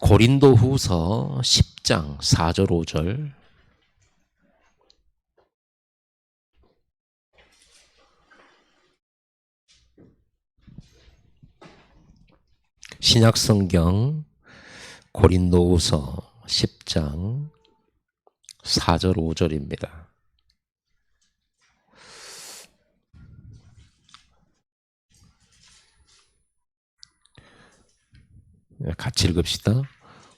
고린도후서 10장 4절 5절. 신약성경 고린도후서 10장 4절 5절입니다. 같이 읽읍시다.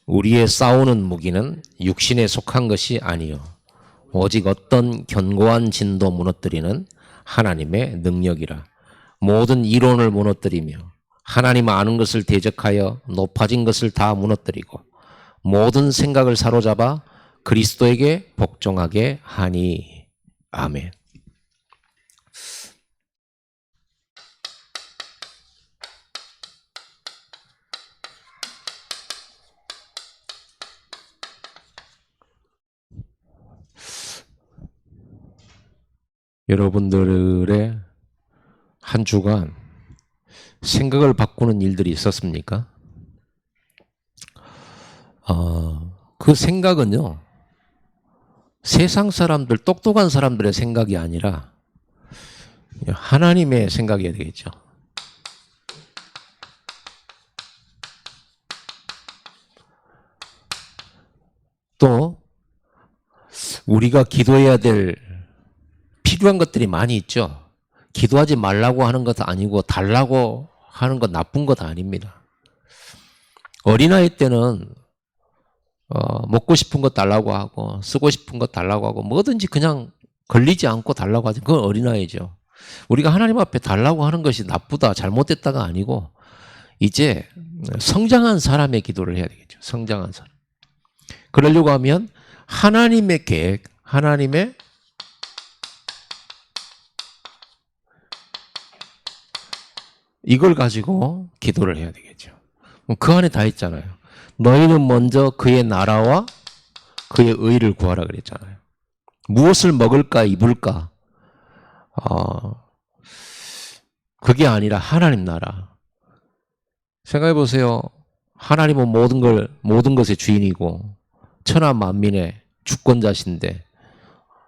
우리의 싸우는 무기는 육신에 속한 것이 아니요 오직 어떤 견고한 진도 무너뜨리는 하나님의 능력이라. 모든 이론을 무너뜨리며 하나님 아는 것을 대적하여 높아진 것을 다 무너뜨리고 모든 생각을 사로잡아 그리스도에게 복종하게 하니. 아멘. 여러분들의 한 주간 생각을 바꾸는 일들이 있었습니까? 그 생각은요, 세상 사람들, 똑똑한 사람들의 생각이 아니라 하나님의 생각이어야 되겠죠. 또 우리가 기도해야 될 필요한 것들이 많이 있죠. 기도하지 말라고 하는 것도 아니고 달라고 하는 건 나쁜 것 아닙니다. 어린아이 때는 먹고 싶은 것 달라고 하고 쓰고 싶은 것 달라고 하고 뭐든지 그냥 걸리지 않고 달라고 하죠. 그건 어린아이죠. 우리가 하나님 앞에 달라고 하는 것이 나쁘다, 잘못됐다가 아니고 이제 성장한 사람의 기도를 해야 되겠죠. 성장한 사람. 그러려고 하면 하나님의 계획, 하나님의 이걸 가지고 기도를 해야 되겠죠. 그 안에 다 있잖아요. 너희는 먼저 그의 나라와 그의 의를 구하라 그랬잖아요. 무엇을 먹을까 입을까? 그게 아니라 하나님 나라. 생각해 보세요. 하나님은 모든 것의 주인이고 천하 만민의 주권자신데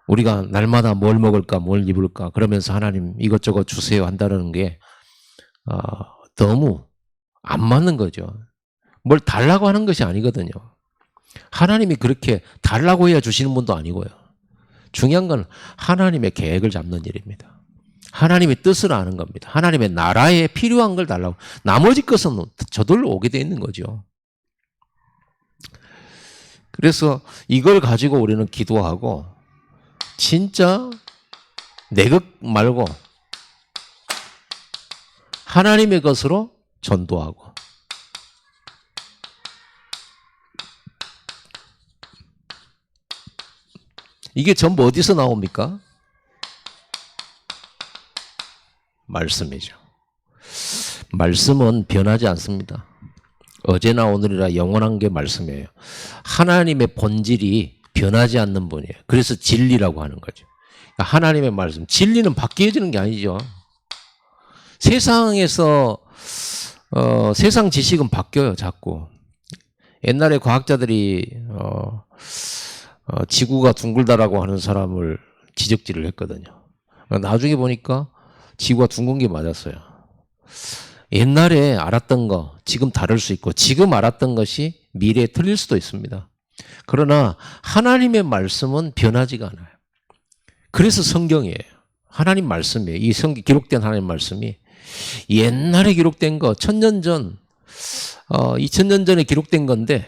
우리가 날마다 뭘 먹을까 뭘 입을까 그러면서 하나님 이것저것 주세요 한다는 게 너무 안 맞는 거죠. 뭘 달라고 하는 것이 아니거든요. 하나님이 그렇게 달라고 해야 주시는 분도 아니고요. 중요한 건 하나님의 계획을 잡는 일입니다. 하나님의 뜻을 아는 겁니다. 하나님의 나라에 필요한 걸 달라고. 나머지 것은 저절로 오게 돼 있는 거죠. 그래서 이걸 가지고 우리는 기도하고 진짜 내 것 말고 하나님의 것으로 전도하고 이게 전부 어디서 나옵니까? 말씀이죠. 말씀은 변하지 않습니다. 어제나 오늘이라 영원한 게 말씀이에요. 하나님의 본질이 변하지 않는 분이에요. 그래서 진리라고 하는 거죠. 하나님의 말씀, 진리는 바뀌어지는 게 아니죠. 세상에서 세상 지식은 바뀌어요, 자꾸. 옛날에 과학자들이 지구가 둥글다라고 하는 사람을 지적질을 했거든요. 나중에 보니까 지구가 둥근 게 맞았어요. 옛날에 알았던 거 지금 다를 수 있고 지금 알았던 것이 미래에 틀릴 수도 있습니다. 그러나 하나님의 말씀은 변하지가 않아요. 그래서 성경이에요. 하나님 말씀이에요. 이 성경 기록된 하나님 말씀이 옛날에 기록된 거 1000년 전 2000년 전에 기록된 건데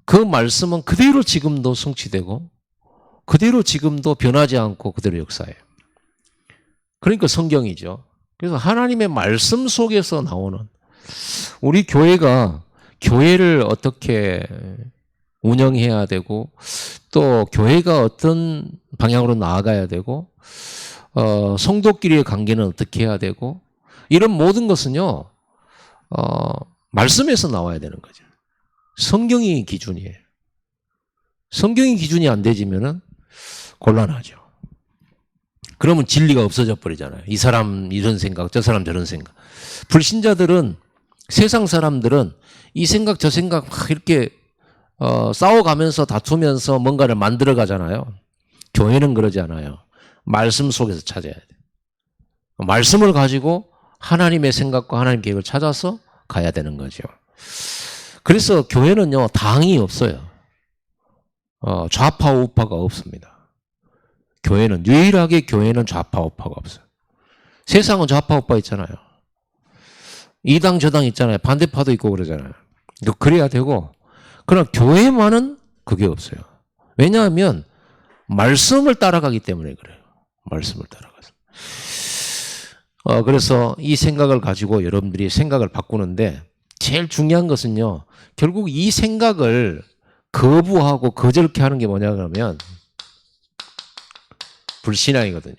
그 말씀은 그대로 지금도 성취되고 그대로 지금도 변하지 않고 그대로 역사해요. 그러니까 성경이죠. 그래서 하나님의 말씀 속에서 나오는 우리 교회가 교회를 어떻게 운영해야 되고 또 교회가 어떤 방향으로 나아가야 되고 성도끼리의 관계는 어떻게 해야 되고 이런 모든 것은요 말씀에서 나와야 되는 거죠. 성경이 기준이에요. 성경이 기준이 안 되지면은 곤란하죠. 그러면 진리가 없어져 버리잖아요. 이 사람 이런 생각, 저 사람 저런 생각. 불신자들은 세상 사람들은 이 생각 저 생각 막 이렇게 싸워가면서 다투면서 뭔가를 만들어 가잖아요. 교회는 그러지 않아요. 말씀 속에서 찾아야 돼요. 말씀을 가지고 하나님의 생각과 하나님 계획을 찾아서 가야 되는 거죠. 그래서 교회는요, 당이 없어요. 좌파 우파가 없습니다. 유일하게 교회는 좌파 우파가 없어요. 세상은 좌파 우파 있잖아요. 이 당 저 당 있잖아요. 반대파도 있고 그러잖아요. 그래야 되고, 그러나 교회만은 그게 없어요. 왜냐하면 말씀을 따라가기 때문에 그래요. 말씀을 따라가서. 그래서 이 생각을 가지고 여러분들이 생각을 바꾸는데 제일 중요한 것은요, 결국 이 생각을 거부하고 거절케 하는 게 뭐냐 그러면 불신앙이거든요.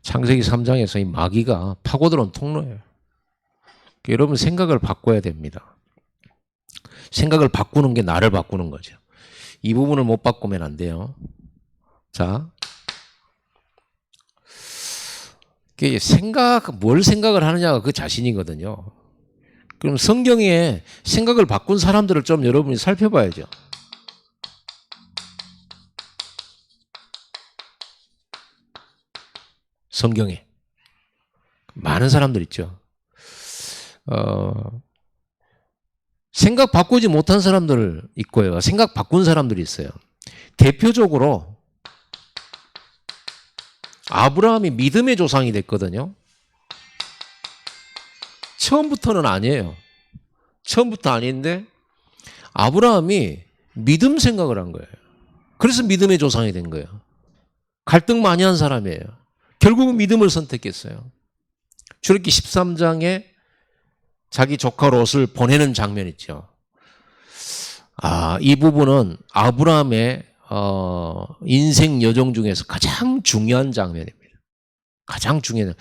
창세기 3장에서 이 마귀가 파고들어온 통로예요. 여러분 생각을 바꿔야 됩니다. 생각을 바꾸는 게 나를 바꾸는 거죠. 이 부분을 못 바꾸면 안 돼요. 자, 뭘 생각을 하느냐가 그 자신이거든요. 그럼 성경에 생각을 바꾼 사람들을 좀 여러분이 살펴봐야죠. 성경에 많은 사람들 있죠. 생각 바꾸지 못한 사람들 있고요. 생각 바꾼 사람들이 있어요. 대표적으로 아브라함이 믿음의 조상이 됐거든요. 처음부터는 아니에요. 처음부터 아닌데 아브라함이 믿음 생각을 한 거예요. 그래서 믿음의 조상이 된 거예요. 갈등 많이 한 사람이에요. 결국은 믿음을 선택했어요. 출애굽기 13장에 자기 조카 롯을 보내는 장면 있죠. 이 부분은 아브라함의 인생 여정 중에서 가장 중요한 장면입니다. 가장 중요한,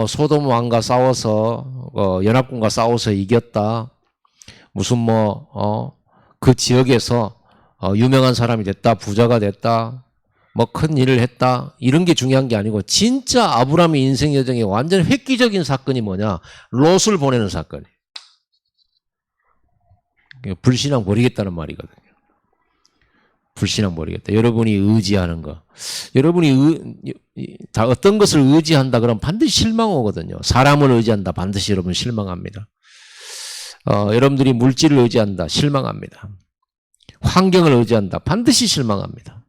소돔 왕과 싸워서 연합군과 싸워서 이겼다. 무슨 그 지역에서 유명한 사람이 됐다, 부자가 됐다, 큰 일을 했다, 이런 게 중요한 게 아니고 진짜 아브라함의 인생 여정에 완전 획기적인 사건이 뭐냐? 롯을 보내는 사건이에요. 불신앙 버리겠다는 말이거든요. 불신앙 버리겠다. 여러분이 의지하는 거. 여러분이 다 어떤 것을 의지한다 그러면 반드시 실망 오거든요. 사람을 의지한다. 반드시 여러분 실망합니다. 여러분들이 물질을 의지한다. 실망합니다. 환경을 의지한다. 반드시 실망합니다.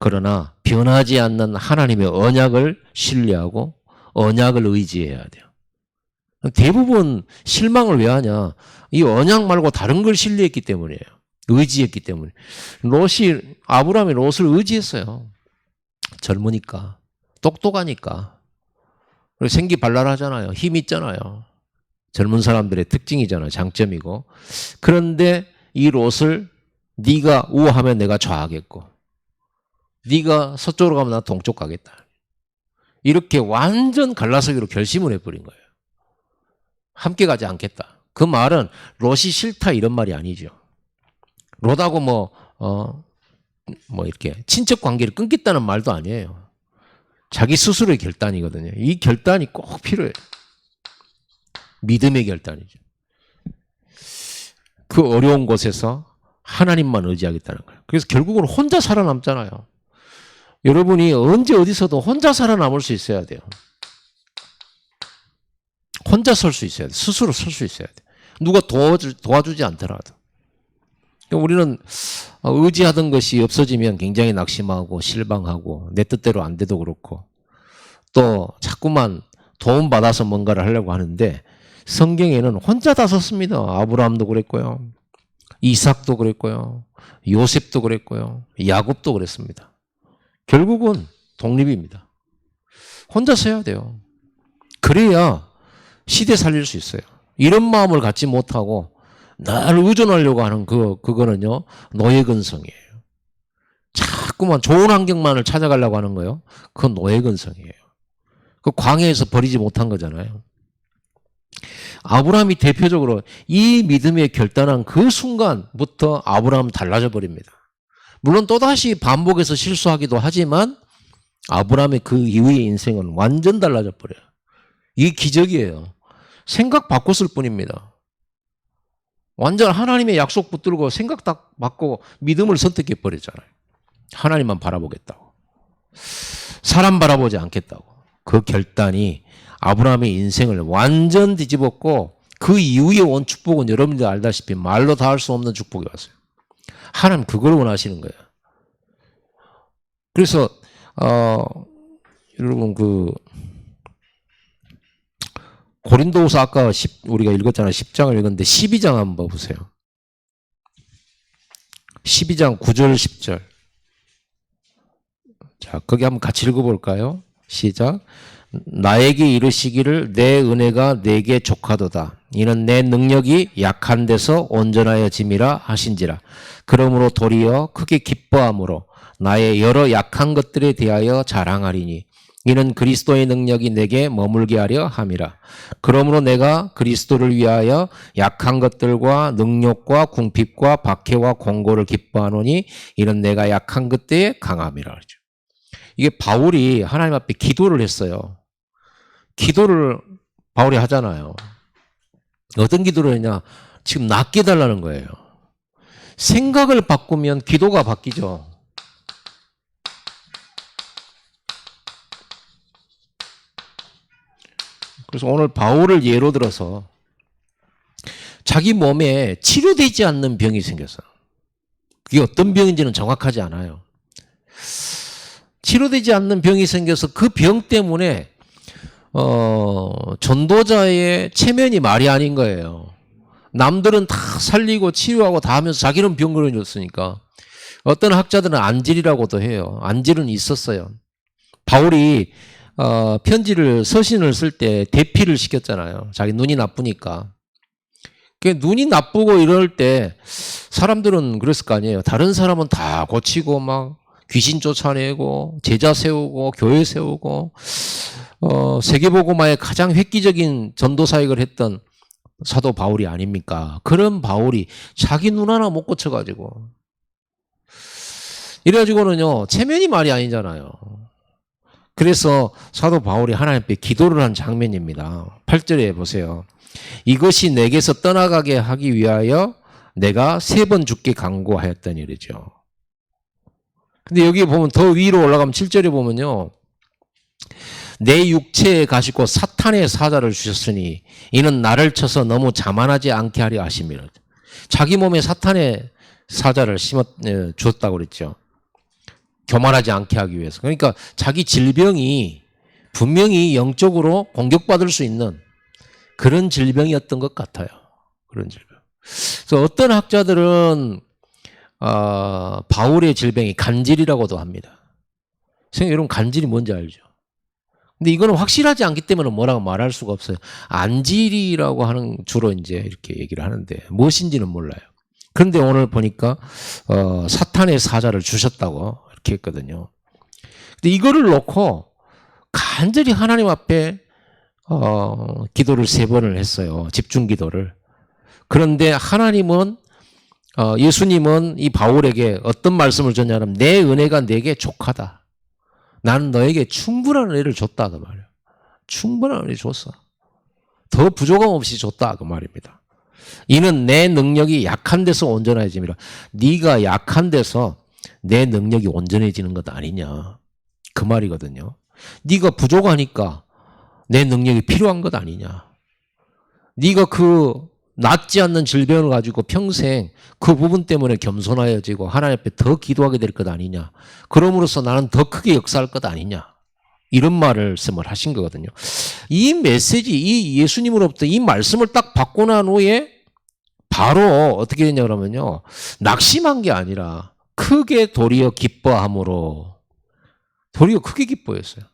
그러나 변하지 않는 하나님의 언약을 신뢰하고 언약을 의지해야 돼요. 대부분 실망을 왜 하냐? 이 언약 말고 다른 걸 신뢰했기 때문이에요. 의지했기 때문에. 아브라함이 롯을 의지했어요. 젊으니까, 똑똑하니까, 그리고 생기발랄하잖아요. 힘 있잖아요. 젊은 사람들의 특징이잖아요. 장점이고. 그런데 이 롯을 네가 우하면 내가 좌하겠고, 네가 서쪽으로 가면 나 동쪽 가겠다. 이렇게 완전 갈라서기로 결심을 해버린 거예요. 함께 가지 않겠다. 그 말은 롯이 싫다 이런 말이 아니죠. 롯하고 이렇게 친척 관계를 끊겠다는 말도 아니에요. 자기 스스로의 결단이거든요. 이 결단이 꼭 필요해요. 믿음의 결단이죠. 그 어려운 곳에서 하나님만 의지하겠다는 거예요. 그래서 결국은 혼자 살아남잖아요. 여러분이 언제 어디서도 혼자 살아남을 수 있어야 돼요. 혼자 설 수 있어야 돼요. 스스로 설 수 있어야 돼요. 누가 도와주지 않더라도. 우리는 의지하던 것이 없어지면 굉장히 낙심하고 실망하고 내 뜻대로 안 돼도 그렇고 또 자꾸만 도움받아서 뭔가를 하려고 하는데 성경에는 혼자 다 섰습니다. 아브라함도 그랬고요. 이삭도 그랬고요. 요셉도 그랬고요. 야곱도 그랬습니다. 결국은 독립입니다. 혼자 서야 돼요. 그래야 시대 살릴 수 있어요. 이런 마음을 갖지 못하고 날 의존하려고 하는 그거는요, 노예근성이에요. 자꾸만 좋은 환경만을 찾아가려고 하는 거예요. 그건 노예근성이에요. 그 광야에서 버리지 못한 거잖아요. 아브라함이 대표적으로 이 믿음에 결단한 그 순간부터 아브라함은 달라져 버립니다. 물론 또다시 반복해서 실수하기도 하지만 아브라함의 그 이후의 인생은 완전 달라져 버려요. 이게 기적이에요. 생각 바꿨을 뿐입니다. 완전 하나님의 약속 붙들고 생각 딱 바꾸고 믿음을 선택해 버렸잖아요. 하나님만 바라보겠다고. 사람 바라보지 않겠다고. 그 결단이 아브라함의 인생을 완전 뒤집었고 그 이후에 온 축복은 여러분들 알다시피 말로 다 할 수 없는 축복이 왔어요. 하나님 그걸 원하시는 거예요. 그래서 여러분 그 고린도후서 아까 우리가 읽었잖아요. 10장을 읽었는데 12장 한번 보세요. 12장 9절 10절. 자, 거기 한번 같이 읽어볼까요? 시작. 나에게 이르시기를 내 은혜가 내게 족하도다. 이는 내 능력이 약한 데서 온전하여 짐이라 하신지라. 그러므로 도리어 크게 기뻐함으로 나의 여러 약한 것들에 대하여 자랑하리니 이는 그리스도의 능력이 내게 머물게 하려 함이라. 그러므로 내가 그리스도를 위하여 약한 것들과 능력과 궁핍과 박해와 공고를 기뻐하노니 이는 내가 약한 것들에 강함이라. 그러죠. 이게 바울이 하나님 앞에 기도를 했어요. 기도를 바울이 하잖아요. 어떤 기도를 했냐? 지금 낫게 해달라는 거예요. 생각을 바꾸면 기도가 바뀌죠. 그래서 오늘 바울을 예로 들어서 자기 몸에 치료되지 않는 병이 생겼어요. 그게 어떤 병인지는 정확하지 않아요. 치료되지 않는 병이 생겨서 그 병 때문에 전도자의 체면이 말이 아닌 거예요. 남들은 다 살리고 치료하고 다 하면서 자기는 병 걸어졌으니까. 어떤 학자들은 안질이라고도 해요. 안질은 있었어요. 바울이 편지를 서신을 쓸 때 대피를 시켰잖아요. 자기 눈이 나쁘니까. 눈이 나쁘고 이럴 때 사람들은 그랬을 거 아니에요. 다른 사람은 다 고치고 막 귀신 쫓아내고 제자 세우고 교회 세우고 세계복음화의 가장 획기적인 전도 사역을 했던 사도 바울이 아닙니까? 그런 바울이 자기 눈 하나 못 고쳐가지고 이래가지고는요 체면이 말이 아니잖아요. 그래서 사도 바울이 하나님 앞에 기도를 한 장면입니다. 8절에 보세요. 이것이 내게서 떠나가게 하기 위하여 내가 3번 죽게 강구하였더니 이러죠. 근데 여기 보면 더 위로 올라가면 7절에 보면요. 내 육체에 가시고 사탄의 사자를 주셨으니 이는 나를 쳐서 너무 자만하지 않게 하려 하심이라. 자기 몸에 사탄의 사자를 주었다고 그랬죠. 교만하지 않게 하기 위해서. 그러니까 자기 질병이 분명히 영적으로 공격받을 수 있는 그런 질병이었던 것 같아요. 그런 질병. 그래서 어떤 학자들은 바울의 질병이 간질이라고도 합니다. 여러분 간질이 뭔지 알죠? 근데 이거는 확실하지 않기 때문에 뭐라고 말할 수가 없어요. 안질이라고 하는 주로 이제 이렇게 얘기를 하는데 무엇인지는 몰라요. 그런데 오늘 보니까 사탄의 사자를 주셨다고 이렇게 했거든요. 근데 이거를 놓고 간절히 하나님 앞에 기도를 3번을 했어요. 집중 기도를. 그런데 하나님은 예수님은 이 바울에게 어떤 말씀을 줬냐면 내 은혜가 내게 족하다. 나는 너에게 충분한 은혜를 줬다 그 말이에요. 충분한 은혜 줬어. 더 부족함 없이 줬다 그 말입니다. 이는 내 능력이 약한 데서 온전해짐이라. 네가 약한 데서 내 능력이 온전해지는 것 아니냐 그 말이거든요. 네가 부족하니까 내 능력이 필요한 것 아니냐. 네가 그 낫지 않는 질병을 가지고 평생 그 부분 때문에 겸손하여지고 하나님 앞에 더 기도하게 될 것 아니냐. 그럼으로써 나는 더 크게 역사할 것 아니냐. 이런 말씀을 하신 거거든요. 이 메시지, 이 예수님으로부터 이 말씀을 딱 받고 난 후에 바로 어떻게 됐냐 그러면요. 낙심한 게 아니라 크게 도리어 기뻐함으로 도리어 크게 기뻐했어요.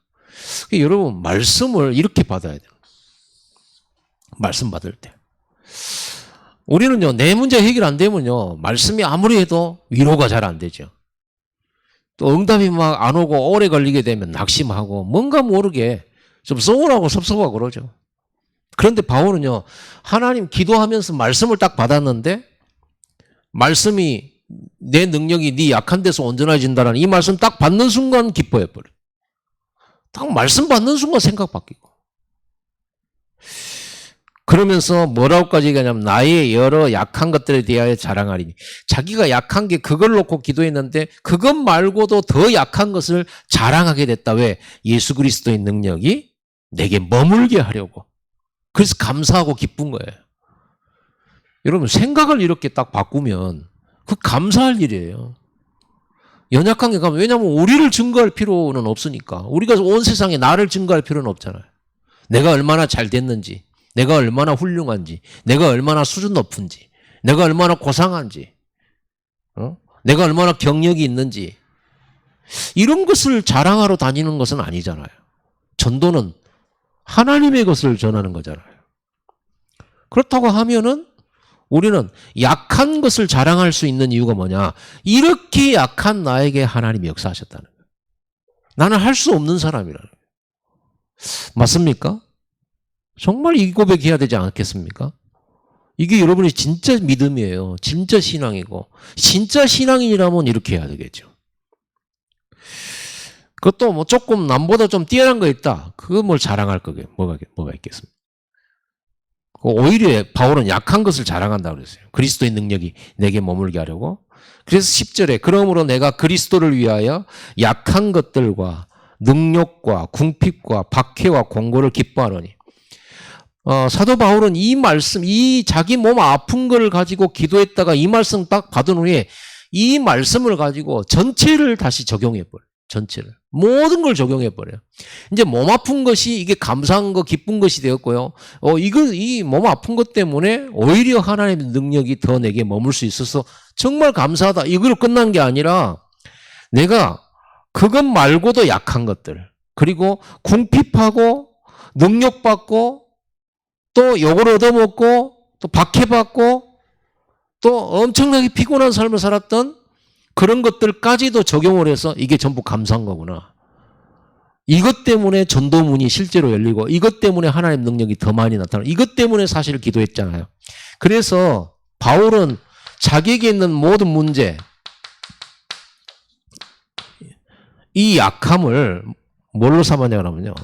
여러분 말씀을 이렇게 받아야 돼요. 말씀 받을 때. 우리는요, 내 문제 해결 안 되면요, 말씀이 아무리 해도 위로가 잘 안 되죠. 또 응답이 막 안 오고 오래 걸리게 되면 낙심하고 뭔가 모르게 좀 서운하고 섭섭하고 그러죠. 그런데 바울은요, 하나님 기도하면서 말씀을 딱 받았는데, 말씀이 내 능력이 네 약한 데서 온전해진다는 이 말씀 딱 받는 순간 기뻐해버려요. 딱 말씀 받는 순간 생각 바뀌고. 그러면서 뭐라고까지 얘기하냐면 나의 여러 약한 것들에 대하여 자랑하리니. 자기가 약한 게 그걸 놓고 기도했는데 그것 말고도 더 약한 것을 자랑하게 됐다. 왜? 예수 그리스도의 능력이 내게 머물게 하려고. 그래서 감사하고 기쁜 거예요. 여러분 생각을 이렇게 딱 바꾸면 그 감사할 일이에요. 연약한 게 가면, 왜냐하면 우리를 증거할 필요는 없으니까. 우리가 온 세상에 나를 증거할 필요는 없잖아요. 내가 얼마나 잘 됐는지, 내가 얼마나 훌륭한지, 내가 얼마나 수준 높은지, 내가 얼마나 고상한지, 내가 얼마나 경력이 있는지, 이런 것을 자랑하러 다니는 것은 아니잖아요. 전도는 하나님의 것을 전하는 거잖아요. 그렇다고 하면은 우리는 약한 것을 자랑할 수 있는 이유가 뭐냐? 이렇게 약한 나에게 하나님이 역사하셨다는 거예요. 나는 할 수 없는 사람이라는 거예요. 맞습니까? 정말 이 고백해야 되지 않겠습니까? 이게 여러분의 진짜 믿음이에요. 진짜 신앙이고. 진짜 신앙인이라면 이렇게 해야 되겠죠. 그것도 뭐 조금 남보다 좀 뛰어난 거 있다. 그거 뭘 자랑할 거게 뭐가 있겠습니까? 오히려 바울은 약한 것을 자랑한다고 그랬어요. 그리스도의 능력이 내게 머물게 하려고. 그래서 10절에 그러므로 내가 그리스도를 위하여 약한 것들과 능력과 궁핍과 박해와 공고를 기뻐하노니. 사도 바울은 이 말씀, 이 자기 몸 아픈 걸 가지고 기도했다가 이 말씀 딱 받은 후에 이 말씀을 가지고 전체를 다시 적용해버려요. 전체를. 모든 걸 적용해버려요. 이제 몸 아픈 것이 이게 감사한 거, 기쁜 것이 되었고요. 이 몸 아픈 것 때문에 오히려 하나님의 능력이 더 내게 머물 수 있어서 정말 감사하다. 이걸로 끝난 게 아니라 내가 그것 말고도 약한 것들, 그리고 궁핍하고 능력받고 또 욕을 얻어먹고 또 박해받고 또 엄청나게 피곤한 삶을 살았던 그런 것들까지도 적용을 해서 이게 전부 감사한 거구나. 이것 때문에 전도문이 실제로 열리고 이것 때문에 하나님 능력이 더 많이 나타나고 이것 때문에 사실 기도했잖아요. 그래서 바울은 자기에게 있는 모든 문제, 이 약함을 뭘로 삼았냐 그러면요.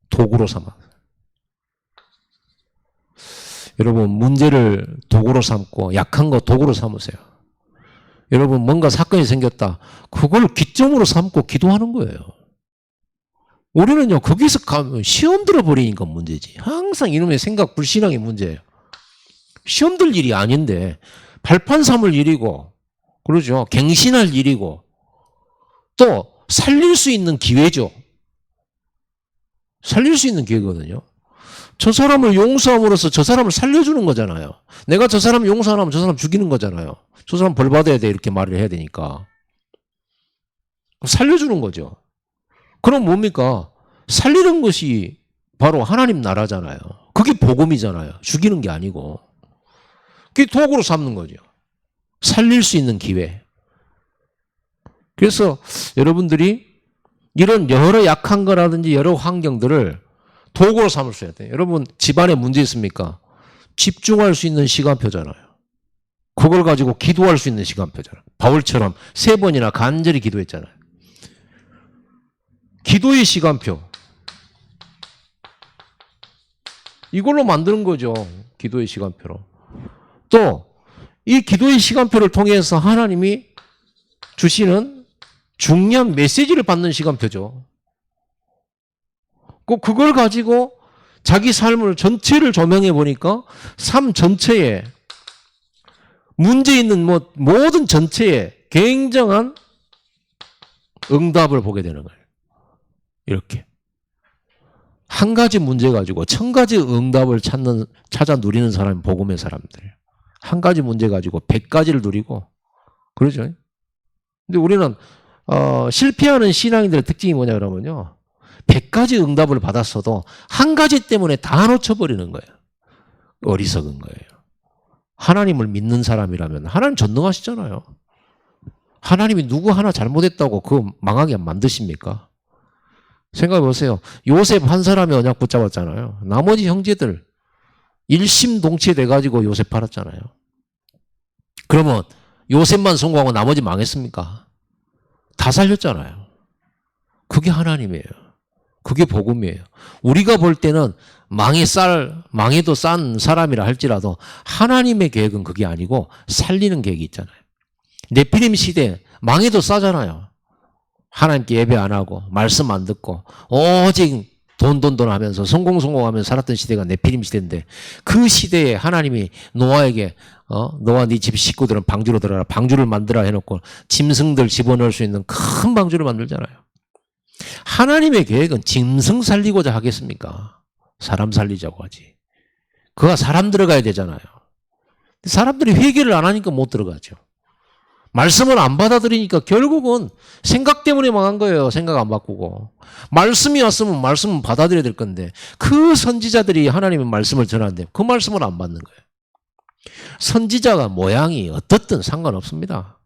도구로 삼아. 여러분 문제를 도구로 삼고 약한 거 도구로 삼으세요. 여러분 뭔가 사건이 생겼다. 그걸 기점으로 삼고 기도하는 거예요. 우리는요 거기서 가면 시험 들어버리니까 문제지. 항상 이놈의 생각 불신앙이 문제예요. 시험 들 일이 아닌데 발판 삼을 일이고 그러죠. 갱신할 일이고 또 살릴 수 있는 기회죠. 살릴 수 있는 기회거든요. 저 사람을 용서함으로써 저 사람을 살려주는 거잖아요. 내가 저 사람 용서 안 하면 저 사람 죽이는 거잖아요. 저 사람 벌 받아야 돼 이렇게 말을 해야 되니까. 살려주는 거죠. 그럼 뭡니까? 살리는 것이 바로 하나님 나라잖아요. 그게 복음이잖아요. 죽이는 게 아니고. 그게 도구로 삼는 거죠. 살릴 수 있는 기회. 그래서 여러분들이 이런 여러 약한 거라든지 여러 환경들을 도구로 삼을 수 있어야 돼요. 여러분 집안에 문제 있습니까? 집중할 수 있는 시간표잖아요. 그걸 가지고 기도할 수 있는 시간표잖아요. 바울처럼 3번이나 간절히 기도했잖아요. 기도의 시간표. 이걸로 만드는 거죠. 기도의 시간표로. 또 이 기도의 시간표를 통해서 하나님이 주시는 중요한 메시지를 받는 시간표죠. 그걸 가지고 자기 삶을 전체를 조명해 보니까 삶 전체에 문제 있는 모든 전체에 굉장한 응답을 보게 되는 거예요. 이렇게. 한 가지 문제 가지고 1000가지 응답을 찾아 누리는 사람이 복음의 사람들. 한 가지 문제 가지고 100가지를 누리고 그러죠. 근데 우리는 실패하는 신앙인들의 특징이 뭐냐 그러면요. 100가지 응답을 받았어도 한 가지 때문에 다 놓쳐버리는 거예요. 어리석은 거예요. 하나님을 믿는 사람이라면 하나님 전능하시잖아요. 하나님이 누구 하나 잘못했다고 그거 망하게 만드십니까? 생각해 보세요. 요셉 한 사람이 언약 붙잡았잖아요. 나머지 형제들 일심동체 돼가지고 요셉 팔았잖아요. 그러면 요셉만 성공하고 나머지 망했습니까? 다 살렸잖아요. 그게 하나님이에요. 그게 복음이에요. 우리가 볼 때는 망해도 싼 사람이라 할지라도 하나님의 계획은 그게 아니고 살리는 계획이 있잖아요. 네피림 시대 망해도 싸잖아요. 하나님께 예배 안 하고 말씀 안 듣고 오직 돈 하면서 성공하면서 살았던 시대가 네피림 시대인데 그 시대에 하나님이 노아에게 노아 네 집 식구들은 방주로 들어가라. 방주를 만들어 해놓고 짐승들 집어넣을 수 있는 큰 방주를 만들잖아요. 하나님의 계획은 짐승 살리고자 하겠습니까? 사람 살리자고 하지. 그가 사람 들어가야 되잖아요. 사람들이 회개를 안 하니까 못 들어가죠. 말씀을 안 받아들이니까 결국은 생각 때문에 망한 거예요. 생각 안 바꾸고. 말씀이 왔으면 말씀은 받아들여야 될 건데 그 선지자들이 하나님의 말씀을 전하는데 그 말씀을 안 받는 거예요. 선지자가 모양이 어떻든 상관없습니다.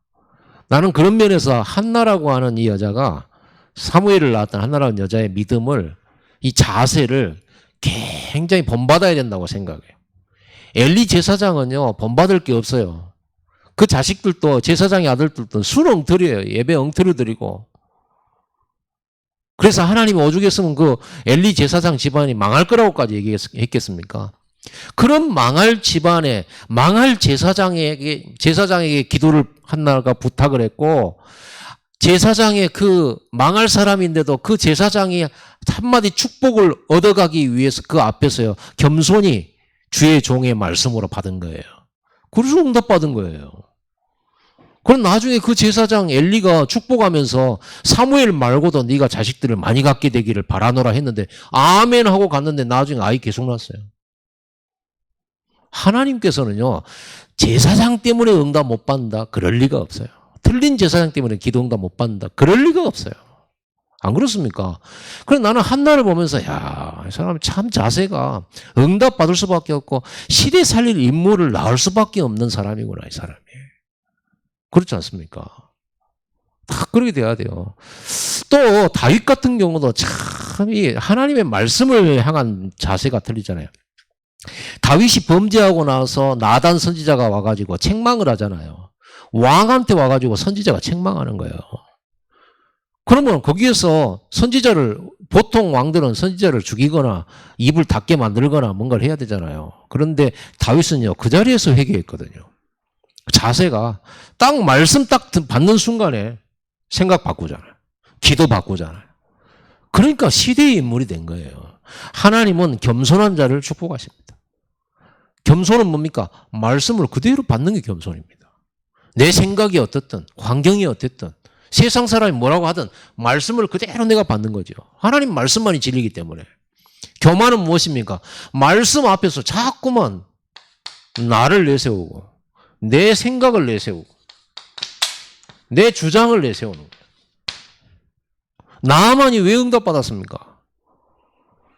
나는 그런 면에서 한나라고 하는 이 여자가 사무엘을 낳았던 한나라는 여자의 믿음을 이 자세를 굉장히 본받아야 된다고 생각해요. 엘리 제사장은요 본받을 게 없어요. 그 자식들도 제사장의 아들들도 순 엉터리예요. 예배 엉터리 드리고. 그래서 하나님이 오죽했으면 그 엘리 제사장 집안이 망할 거라고까지 얘기했겠습니까? 그런 망할 집안에 망할 제사장에게 기도를 한나가 부탁을 했고 제사장의 그 망할 사람인데도 그 제사장이 한마디 축복을 얻어가기 위해서 그 앞에서요 겸손히 주의 종의 말씀으로 받은 거예요. 그래서 응답받은 거예요. 그럼 나중에 그 제사장 엘리가 축복하면서 사무엘 말고도 네가 자식들을 많이 갖게 되기를 바라노라 했는데 아멘 하고 갔는데 나중에 아이 계속 났어요. 하나님께서는요 제사장 때문에 응답 못 받는다 그럴 리가 없어요. 틀린 제사장 때문에 기도 응답 못 받는다 그럴 리가 없어요. 안 그렇습니까? 그래서 나는 한나를 보면서 야, 이 사람 참 자세가 응답 받을 수밖에 없고 시대 살릴 인물을 낳을 수밖에 없는 사람이구나 이 사람이. 그렇지 않습니까? 다 그렇게 돼야 돼요. 또 다윗 같은 경우도 참 이 하나님의 말씀을 향한 자세가 틀리잖아요. 다윗이 범죄하고 나서 나단 선지자가 와가지고 책망을 하잖아요. 왕한테 와가지고 선지자가 책망하는 거예요. 그러면 거기에서 선지자를 보통 왕들은 선지자를 죽이거나 입을 닫게 만들거나 뭔가를 해야 되잖아요. 그런데 다윗은요 그 자리에서 회개했거든요. 자세가 딱 말씀 딱 받는 순간에 생각 바꾸잖아요. 기도 바꾸잖아요. 그러니까 시대의 인물이 된 거예요. 하나님은 겸손한 자를 축복하십니다. 겸손은 뭡니까? 말씀을 그대로 받는 게 겸손입니다. 내 생각이 어떻든 환경이 어떻든 세상 사람이 뭐라고 하든 말씀을 그대로 내가 받는 거죠. 하나님 말씀만이 진리이기 때문에. 교만은 무엇입니까? 말씀 앞에서 자꾸만 나를 내세우고 내 생각을 내세우고 내 주장을 내세우는 거예요. 나만이 왜 응답받았습니까?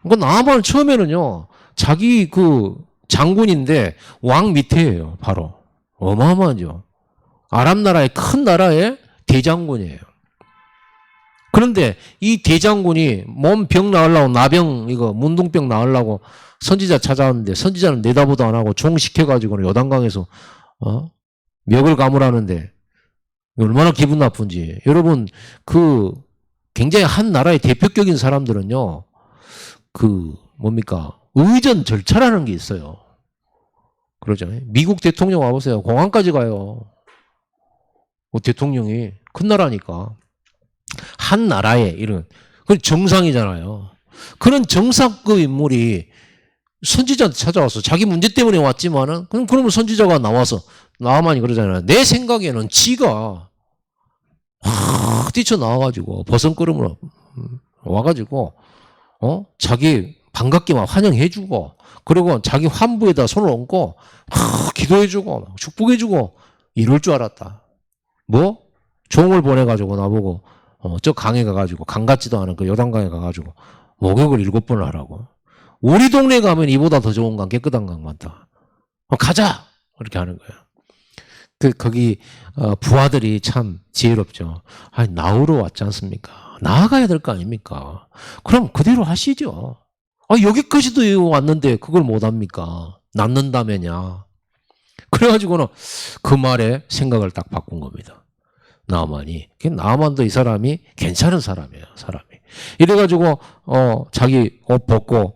그 나만 처음에는요 자기 그 장군인데 왕 밑에예요. 바로 어마어마하죠. 아람 나라의 큰 나라의 대장군이에요. 그런데 이 대장군이 몸 병 나으려고 나병 이거 문둥병 나으려고 선지자 찾아왔는데 선지자는 내다보도 안 하고 종 시켜가지고는 요단강에서 멱을 감으라는데 얼마나 기분 나쁜지. 여러분 그 굉장히 한 나라의 대표격인 사람들은요 그 뭡니까 의전 절차라는 게 있어요. 그러죠. 미국 대통령 와보세요. 공항까지 가요. 대통령이 큰 나라니까 한 나라에 이런 그건 정상이잖아요. 그런 정상급 인물이 선지자한테 찾아와서 자기 문제 때문에 왔지만은 그러면 선지자가 나와서 나만이 그러잖아요. 내 생각에는 지가 확 뛰쳐나와가지고 버선걸음으로 와가지고 자기 반갑게 막 환영해주고 그리고 자기 환부에다 손을 얹고 기도해주고 축복해주고 이럴 줄 알았다. 뭐? 종을 보내가지고 나보고 저 강에 가가지고 강 같지도 않은 그 요단강에 가가지고 목욕을 7번을 하라고. 우리 동네 가면 이보다 더 좋은 강 깨끗한 강 많다. 가자! 이렇게 하는 거예요. 거기 부하들이 참 지혜롭죠. 아니 나으러 왔지 않습니까? 나아가야 될 거 아닙니까? 그럼 그대로 하시죠. 여기까지도 왔는데 그걸 못합니까? 낳는다면야. 그래가지고는 그 말에 생각을 딱 바꾼 겁니다. 나만도 이 사람이 괜찮은 사람이에요. 사람이. 이래가지고 자기 옷 벗고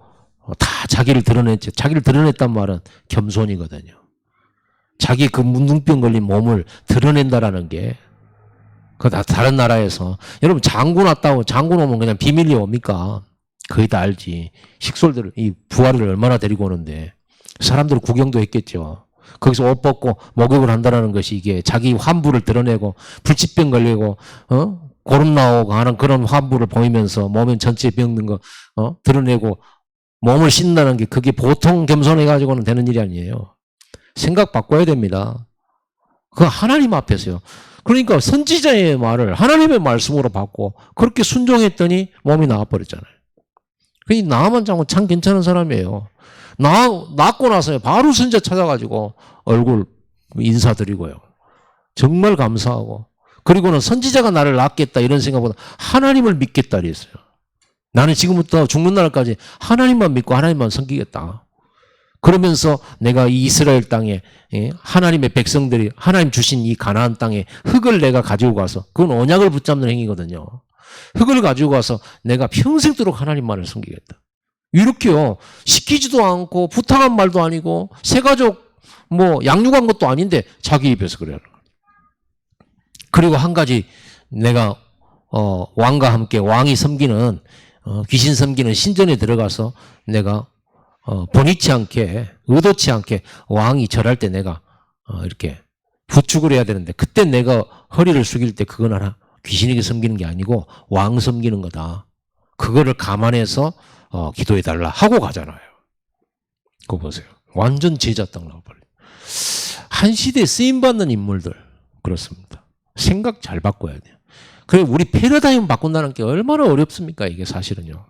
다 자기를 드러냈지. 자기를 드러냈단 말은 겸손이거든요. 자기 그 문둥병 걸린 몸을 드러낸다라는 게 다른 나라에서 여러분 장군 왔다고 장군 오면 그냥 비밀리 옵니까? 거의 다 알지. 식솔들 이 부하를 얼마나 데리고 오는데 사람들 구경도 했겠죠. 거기서 옷 벗고 목욕을 한다는 것이 이게 자기 환부를 드러내고 불치병 걸리고 고름 나오고 하는 그런 환부를 보이면서 몸에 전체에 병든 거 드러내고 몸을 씻는다는 게 그게 보통 겸손해 가지고는 되는 일이 아니에요. 생각 바꿔야 됩니다. 그 하나님 앞에서요. 그러니까 선지자의 말을 하나님의 말씀으로 받고 그렇게 순종했더니 몸이 나아버렸잖아요. 그러니까 나만 참 괜찮은 사람이에요. 낳고 나서 바로 선지자 찾아가지고 얼굴 인사드리고요. 정말 감사하고. 그리고는 선지자가 나를 낳겠다 이런 생각보다 하나님을 믿겠다 그랬어요. 나는 지금부터 죽는 날까지 하나님만 믿고 하나님만 섬기겠다. 그러면서 내가 이 이스라엘 땅에 하나님의 백성들이 하나님 주신 이 가나안 땅에 흙을 내가 가지고 가서 그건 언약을 붙잡는 행위거든요. 흙을 가지고 가서 내가 평생도록 하나님만을 섬기겠다. 이렇게요. 시키지도 않고 부탁한 말도 아니고 새가족 양육한 것도 아닌데 자기 입에서 그래요. 그리고 한 가지 내가 왕과 함께 왕이 섬기는 귀신 섬기는 신전에 들어가서 내가 본의치 않게 의도치 않게 왕이 절할 때 내가 이렇게 부축을 해야 되는데 그때 내가 허리를 숙일 때 그건 하나 귀신에게 섬기는 게 아니고 왕 섬기는 거다. 그거를 감안해서 기도해달라 하고 가잖아요. 그거 보세요. 완전 제자 딱 나와버려요. 한 시대에 쓰임받는 인물들 그렇습니다. 생각 잘 바꿔야 돼요. 그리고 우리 패러다임 바꾼다는 게 얼마나 어렵습니까? 이게 사실은요.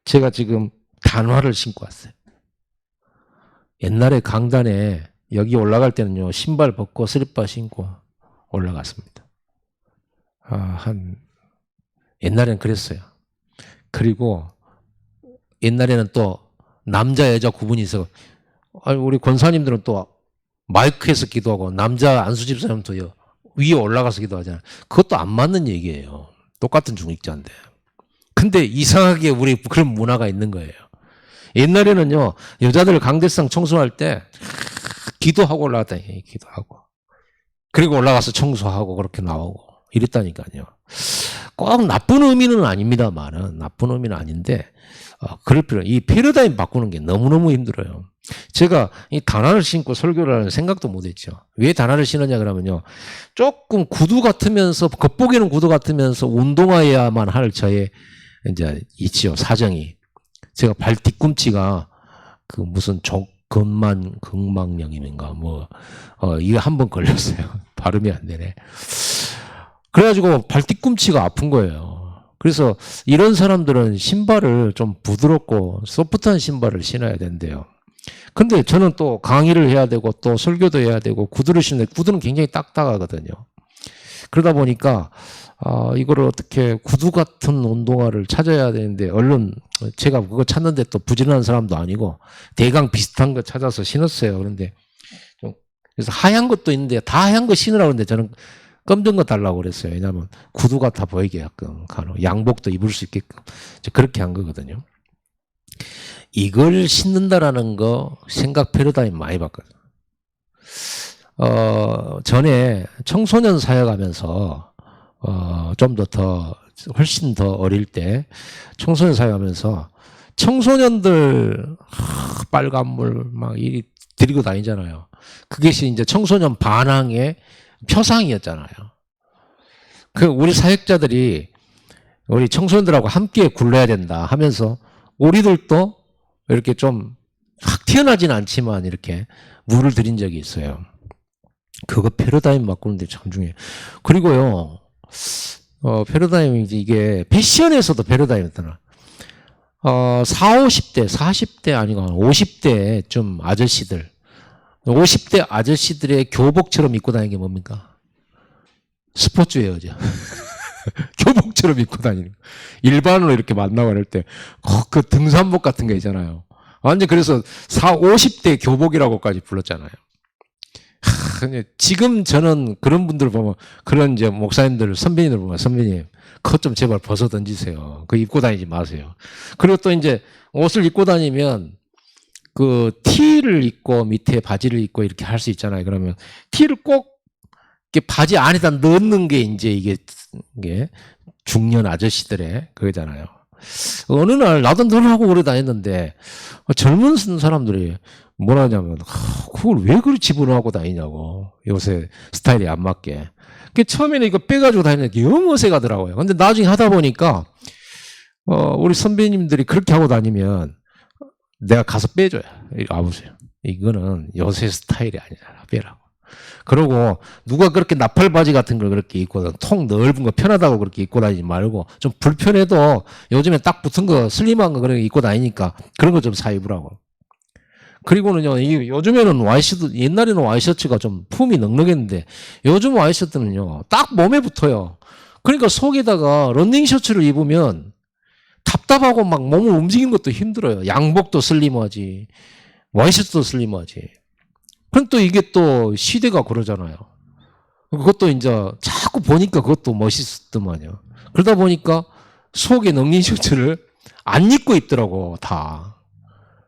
제가 지금 단화를 신고 왔어요. 옛날에 강단에 여기 올라갈 때는요. 신발 벗고 슬리퍼 신고 올라갔습니다. 옛날에는 그랬어요. 그리고 옛날에는 또 남자 여자 구분이 있어. 우리 권사님들은 또 마이크에서 기도하고 남자 안수집사님은 또 위에 올라가서 기도하잖아요. 그것도 안 맞는 얘기예요. 똑같은 중직자인데. 근데 이상하게 우리 그런 문화가 있는 거예요. 옛날에는요. 여자들 강대상 청소할 때 기도하고 올라갔다. 기도하고. 그리고 올라가서 청소하고 그렇게 나오고 이랬다니까요. 꼭 나쁜 의미는 아닙니다만은 나쁜 의미는 아닌데 그럴 필요. 이 패러다임 바꾸는 게 너무너무 힘들어요. 제가 이 단화를 신고 설교를 하는 생각도 못했죠. 왜 단화를 신느냐 그러면요. 조금 구두 같으면서 겉보기에는 구두 같으면서 운동화여야만 할 저의 이제 있지요 사정이. 제가 발 뒤꿈치가 그 무슨 근막염인가 이거 한번 걸렸어요. 발음이 안 되네. 그래가지고 발 뒤꿈치가 아픈 거예요. 그래서 이런 사람들은 신발을 좀 부드럽고 소프트한 신발을 신어야 된대요. 근데 저는 또 강의를 해야 되고 또 설교도 해야 되고 구두를 신는데 구두는 굉장히 딱딱하거든요. 그러다 보니까 이거를 어떻게 구두 같은 운동화를 찾아야 되는데 얼른 제가 그거 찾는데 또 부지런한 사람도 아니고 대강 비슷한 거 찾아서 신었어요. 그런데 그래서 하얀 것도 있는데 다 하얀 거 신으라고 그러는데 저는 검정 거 달라고 그랬어요. 왜냐하면 구두 같아 보이게끔 양복도 입을 수 있게끔 그렇게 한 거거든요. 이걸 신는다라는 거 생각 패러다임 많이 바꿨어요. 전에 청소년 사역하면서 좀 더 훨씬 더 어릴 때 청소년 사역하면서 청소년들 빨간물 막 이리 들이고 다니잖아요. 그것이 이제 청소년 반항의 표상이었잖아요. 우리 사역자들이 우리 청소년들하고 함께 굴러야 된다 하면서 우리들도 이렇게 좀 확 튀어나진 않지만 이렇게 물을 들인 적이 있어요. 그거 패러다임 바꾸는데 참 중요해요. 그리고요, 패러다임이 이게 패션에서도 패러다임이었잖아. 40대 아니고 50대 좀 아저씨들. 50대 아저씨들의 교복처럼 입고 다니는 게 뭡니까? 스포츠웨어죠. 교복처럼 입고 다니는 거. 일반으로 이렇게 만나고 그럴 때, 그 등산복 같은 거 있잖아요. 완전 그래서 50대 교복이라고까지 불렀잖아요. 지금 저는 그런 분들 보면, 그런 이제 목사님들, 선배님들 보면, 선배님, 그것 좀 제발 벗어 던지세요. 그거 입고 다니지 마세요. 그리고 또 이제 옷을 입고 다니면, 그 티를 입고 밑에 바지를 입고 이렇게 할 수 있잖아요. 그러면 티를 꼭 이렇게 바지 안에다 넣는 게 이제 이게 중년 아저씨들의 그거잖아요. 어느 날 나도 늘 하고 오래 다녔는데 젊은 사람들이 뭐라 하냐면 그걸 왜 그리 집어넣고 다니냐고. 요새 스타일이 안 맞게. 처음에는 이거 빼가지고 다니는데 영 어색하더라고요. 근데 나중에 하다 보니까 우리 선배님들이 그렇게 하고 다니면 내가 가서 빼줘요. 와보세요. 이거는 요새 스타일이 아니잖아. 빼라고. 그리고 누가 그렇게 나팔 바지 같은 걸 그렇게 입고 통 넓은 거 편하다고 그렇게 입고 다니지 말고 좀 불편해도 요즘에 딱 붙은 거 슬림한 거 그렇게 입고 다니니까 그런 거 좀 사 입으라고. 그리고는요, 이게 요즘에는 와이셔츠, 옛날에는 와이셔츠가 좀 품이 넉넉했는데 요즘 와이셔츠는요, 딱 몸에 붙어요. 그러니까 속에다가 런닝 셔츠를 입으면 답답하고 막 몸을 움직이는 것도 힘들어요. 양복도 슬림하지, 와이셔츠도 슬림하지. 그럼 또 이게 또 시대가 그러잖아요. 그것도 이제 자꾸 보니까 그것도 멋있더만요. 그러다 보니까 속에 런닝 셔츠를 안 입고 입더라고, 다.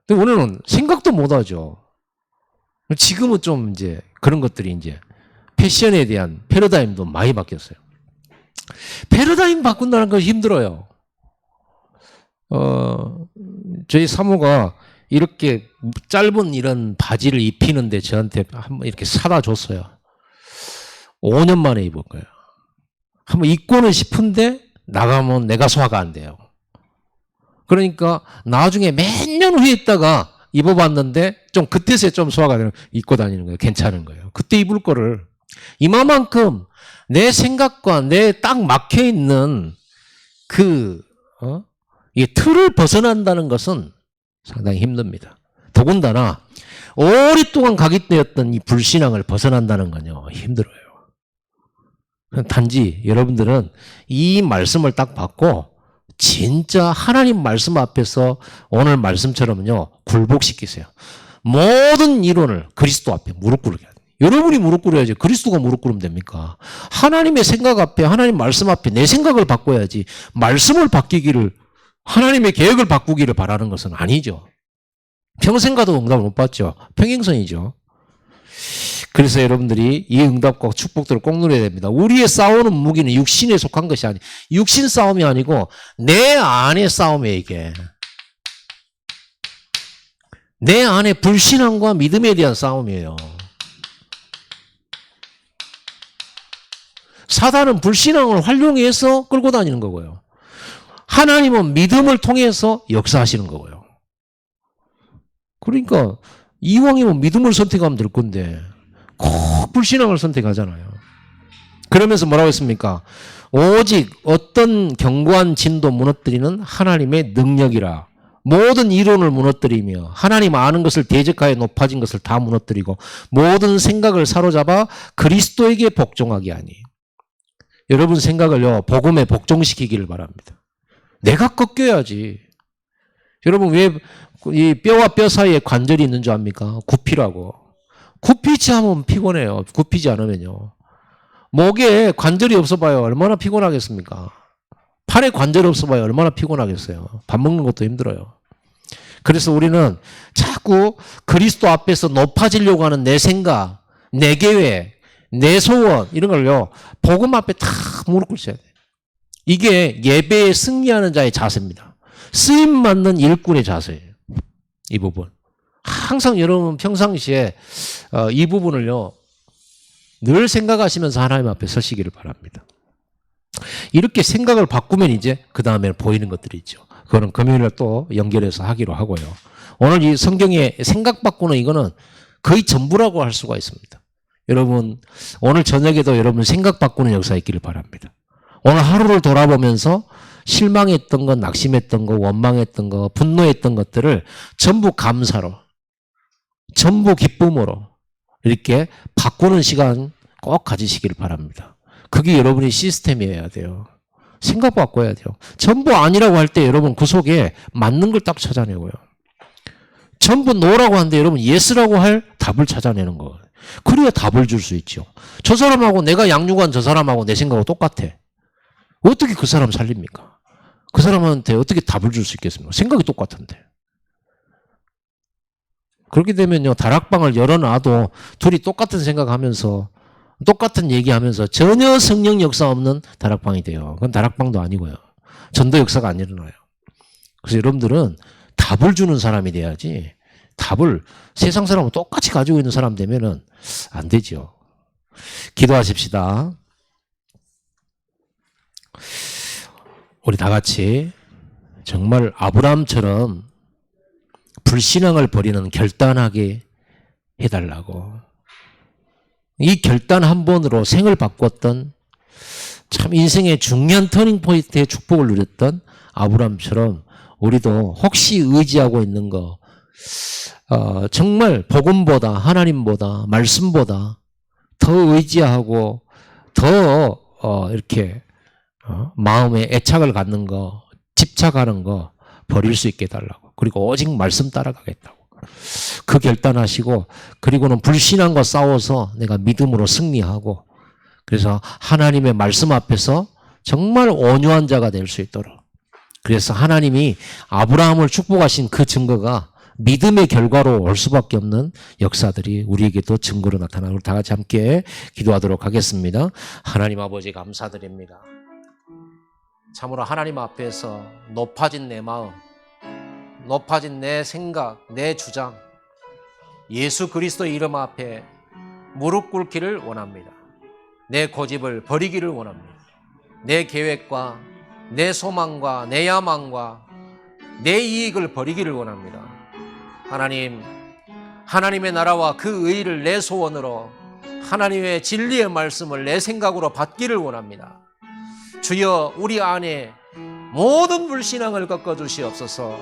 근데 우리는 생각도 못 하죠. 지금은 좀 이제 그런 것들이 이제 패션에 대한 패러다임도 많이 바뀌었어요. 패러다임 바꾼다는 건 힘들어요. 저희 사모가 이렇게 짧은 이런 바지를 입히는데 저한테 한번 이렇게 사다 줬어요. 5년 만에 입은 거예요. 한번 입고는 싶은데 나가면 내가 소화가 안 돼요. 그러니까 나중에 몇 년 후에 있다가 입어봤는데 좀 그때서야 좀 소화가 되는 입고 다니는 거예요. 괜찮은 거예요. 그때 입을 거를 이만큼 내 생각과 내 딱 막혀 있는 이 틀을 벗어난다는 것은 상당히 힘듭니다. 더군다나 오랫동안 각인되었던 이 불신앙을 벗어난다는 건요 힘들어요. 단지 여러분들은 이 말씀을 딱 받고 진짜 하나님 말씀 앞에서 오늘 말씀처럼요 굴복시키세요. 모든 이론을 그리스도 앞에 무릎 꿇게 해야 돼요. 여러분이 무릎 꿇어야지 그리스도가 무릎 꿇으면 됩니까? 하나님의 생각 앞에, 하나님 말씀 앞에 내 생각을 바꿔야지 말씀을 바뀌기를, 하나님의 계획을 바꾸기를 바라는 것은 아니죠. 평생 가도 응답을 못 받죠. 평행선이죠. 그래서 여러분들이 이 응답과 축복들을 꼭 누려야 됩니다. 우리의 싸우는 무기는 육신에 속한 것이 아니, 육신 싸움이 아니고 내 안의 싸움이에요, 이게. 내 안에 불신앙과 믿음에 대한 싸움이에요. 사단은 불신앙을 활용해서 끌고 다니는 거고요. 하나님은 믿음을 통해서 역사하시는 거고요. 그러니까 이왕이면 믿음을 선택하면 될 건데 꼭 불신앙을 선택하잖아요. 그러면서 뭐라고 했습니까? 오직 어떤 견고한 진도 무너뜨리는 하나님의 능력이라. 모든 이론을 무너뜨리며 하나님 아는 것을 대적하여 높아진 것을 다 무너뜨리고 모든 생각을 사로잡아 그리스도에게 복종하게 하니. 여러분 생각을요 복음에 복종시키기를 바랍니다. 내가 꺾여야지. 여러분 왜 이 뼈와 뼈 사이에 관절이 있는 줄 압니까? 굽히라고. 굽히지 않으면 피곤해요. 굽히지 않으면요. 목에 관절이 없어봐요. 얼마나 피곤하겠습니까? 팔에 관절 없어봐요. 얼마나 피곤하겠어요. 밥 먹는 것도 힘들어요. 그래서 우리는 자꾸 그리스도 앞에서 높아지려고 하는 내 생각, 내 계획, 내 소원 이런 걸요. 복음 앞에 다 무릎 꿇으셔야 돼요. 이게 예배에 승리하는 자의 자세입니다. 쓰임 맞는 일꾼의 자세예요. 이 부분. 항상 여러분 평상시에 이 부분을요. 늘 생각하시면서 하나님 앞에 서시기를 바랍니다. 이렇게 생각을 바꾸면 이제 그 다음에 보이는 것들이 있죠. 그거는 금요일에 또 연결해서 하기로 하고요. 오늘 이 성경의 생각 바꾸는 이거는 거의 전부라고 할 수가 있습니다. 여러분 오늘 저녁에도 여러분 생각 바꾸는 역사 있기를 바랍니다. 오늘 하루를 돌아보면서 실망했던 것, 낙심했던 것, 원망했던 것, 분노했던 것들을 전부 감사로, 전부 기쁨으로 이렇게 바꾸는 시간 꼭 가지시기를 바랍니다. 그게 여러분의 시스템이어야 돼요. 생각 바꿔야 돼요. 전부 아니라고 할 때 여러분 그 속에 맞는 걸 딱 찾아내고요. 전부 노라고 하는데 여러분 예스라고 할 답을 찾아내는 거. 그래야 답을 줄 수 있죠. 저 사람하고 내가 양육한 저 사람하고 내 생각하고 똑같아. 어떻게 그 사람 살립니까? 그 사람한테 어떻게 답을 줄 수 있겠습니까? 생각이 똑같은데. 그렇게 되면요, 다락방을 열어놔도 둘이 똑같은 생각하면서 똑같은 얘기하면서 전혀 성령 역사 없는 다락방이 돼요. 그건 다락방도 아니고요. 전도 역사가 안 일어나요. 그래서 여러분들은 답을 주는 사람이 돼야지, 답을 세상 사람은 똑같이 가지고 있는 사람 되면은 안 되죠. 기도하십시다. 우리 다 같이 정말 아브라함처럼 불신앙을 버리는 결단하게 해달라고. 이 결단 한 번으로 생을 바꿨던, 참 인생의 중요한 터닝포인트의 축복을 누렸던 아브라함처럼 우리도 혹시 의지하고 있는 거, 정말 복음보다, 하나님보다, 말씀보다 더 의지하고 더 이렇게 마음에 애착을 갖는 거, 집착하는 거 버릴 수 있게 해달라고. 그리고 오직 말씀 따라가겠다고. 그 결단하시고, 그리고는 불신앙과 싸워서 내가 믿음으로 승리하고, 그래서 하나님의 말씀 앞에서 정말 온유한 자가 될 수 있도록. 그래서 하나님이 아브라함을 축복하신 그 증거가 믿음의 결과로 올 수밖에 없는 역사들이 우리에게도 증거로 나타나고, 다 같이 함께 기도하도록 하겠습니다. 하나님 아버지 감사드립니다. 참으로 하나님 앞에서 높아진 내 마음, 높아진 내 생각, 내 주장, 예수 그리스도의 이름 앞에 무릎 꿇기를 원합니다. 내 고집을 버리기를 원합니다. 내 계획과 내 소망과 내 야망과 내 이익을 버리기를 원합니다. 하나님, 하나님의 나라와 그 의를 내 소원으로, 하나님의 진리의 말씀을 내 생각으로 받기를 원합니다. 주여, 우리 안에 모든 불신앙을 꺾어주시옵소서.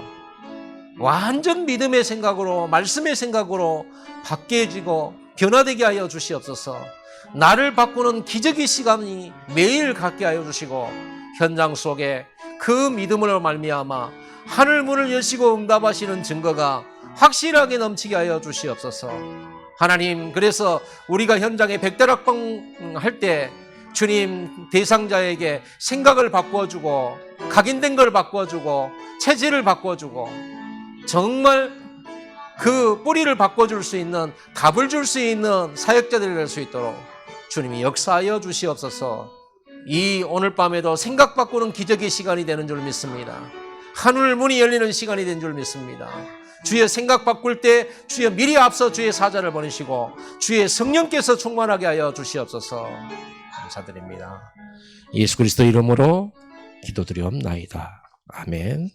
완전 믿음의 생각으로, 말씀의 생각으로 바뀌어지고 변화되게 하여 주시옵소서. 나를 바꾸는 기적의 시간이 매일 갖게 하여 주시고, 현장 속에 그 믿음으로 말미암아 하늘 문을 여시고 응답하시는 증거가 확실하게 넘치게 하여 주시옵소서. 하나님, 그래서 우리가 현장에 백다락방 할 때 주님, 대상자에게 생각을 바꿔주고, 각인된 걸 바꿔주고, 체질을 바꿔주고, 정말 그 뿌리를 바꿔줄 수 있는, 답을 줄 수 있는 사역자들이 될 수 있도록 주님이 역사하여 주시옵소서. 이 오늘 밤에도 생각 바꾸는 기적의 시간이 되는 줄 믿습니다. 하늘 문이 열리는 시간이 된 줄 믿습니다. 주의 생각 바꿀 때 주여 미리 앞서 주의 사자를 보내시고 주의 성령께서 충만하게 하여 주시옵소서. 감사드립니다. 예수 그리스도 이름으로 기도드리옵나이다. 아멘.